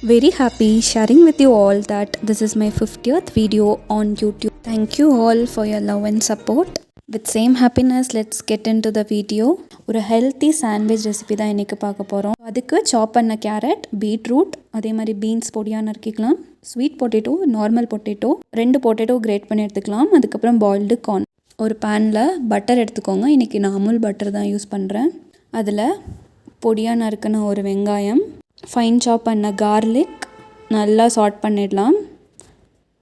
Very happy sharing with you all that this is my 50th video on YouTube. Thank you all for your love and support. With same happiness, let's get into the video. ஒரு healthy sandwich recipe தான் இன்றைக்கி பார்க்க போகிறோம். அதுக்கு சாப் பண்ண carrot, beetroot, அதே மாதிரி பீன்ஸ் பொடியாக நறுக்கிக்கலாம். Sweet potato, normal potato, 2 potato grate பண்ணி எடுத்துக்கலாம். அதுக்கப்புறம் பாயில்டு கார்ன். ஒரு பேனில் பட்டர் எடுத்துக்கோங்க. இன்றைக்கி நான் அமுல் பட்டர் தான் யூஸ் பண்ணுறேன். அதில் பொடியாக நறுக்கின ஒரு வெங்காயம், ஃபைன் சாப் பண்ண கார்லிக் நல்லா சாட் பண்ணிடலாம்.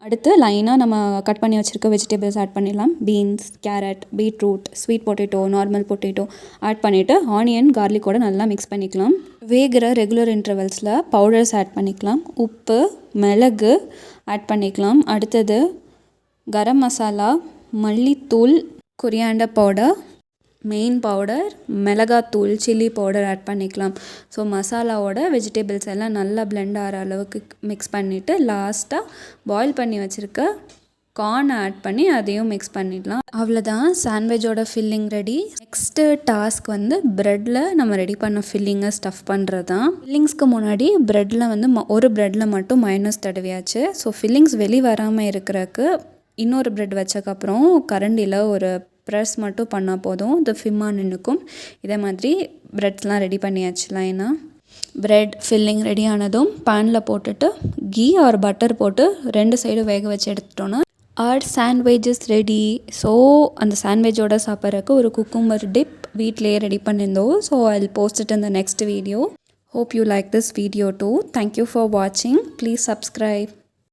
அடுத்து லைனாக நம்ம கட் பண்ணி வச்சுருக்க வெஜிடபிள்ஸ் ஆட் பண்ணிடலாம். Beans, carrot, beetroot, sweet potato, normal potato add பண்ணிவிட்டு ஆனியன் கார்லிக்கோட நல்லா மிக்ஸ் பண்ணிக்கலாம். வேகிற ரெகுலர் இன்டர்வல்ஸில் பவுடர்ஸ் ஆட் பண்ணிக்கலாம். உப்பு, மிளகு ஆட் பண்ணிக்கலாம். அடுத்தது கரம் மசாலா, மல்லித்தூள், கொரியாண்டர் பவுடர், மெயின் பவுடர், மிளகாத்தூள், சில்லி பவுடர் ஆட் பண்ணிக்கலாம். ஸோ மசாலாவோட வெஜிடபிள்ஸ் எல்லாம் நல்லா பிளெண்ட் ஆகிற அளவுக்கு மிக்ஸ் பண்ணிவிட்டு லாஸ்ட்டாக பாயில் பண்ணி வச்சுருக்க கார்ன் ஆட் பண்ணி அதையும் மிக்ஸ் பண்ணிடலாம். அவ்வளோதான், சாண்ட்விச்சோட ஃபில்லிங் ரெடி. நெக்ஸ்ட்டு டாஸ்க் வந்து ப்ரெட்டில் நம்ம ரெடி பண்ண ஃபில்லிங்கை ஸ்டஃப் பண்ணுறது தான். ஃபில்லிங்ஸ்க்கு முன்னாடி ப்ரெட்டில் வந்து ஒரு ப்ரெட்டில் மட்டும் மைனஸ் தடவியாச்சு. ஸோ ஃபில்லிங்ஸ் வெளி வராமல் இருக்கிறதுக்கு இன்னொரு ப்ரெட் வச்சக்கப்புறம் கரண்டியில் ஒரு ப்ரெஸ் மட்டும் பண்ணால் போதும், இது ஃபிம்மாக நின்றுக்கும். இதே மாதிரி ப்ரெட்ஸ்லாம் ரெடி பண்ணியாச்சு. லைனாக ப்ரெட் ஃபில்லிங் ரெடி ஆனதும் பேனில் போட்டுட்டு கீ ஆர் பட்டர் போட்டு 2 சைடும் வேக வச்சு எடுத்துட்டோன்னா ஆர் சாண்ட்விச்சஸ் ரெடி. ஸோ அந்த சாண்ட்விச்சோட சாப்பிட்றதுக்கு ஒரு குக்கும்பர் டிப் வீட்டிலேயே ரெடி பண்ணியிருந்தோம். So I will post it in the next video. Hope you like this video too. Thank you for watching. Please subscribe.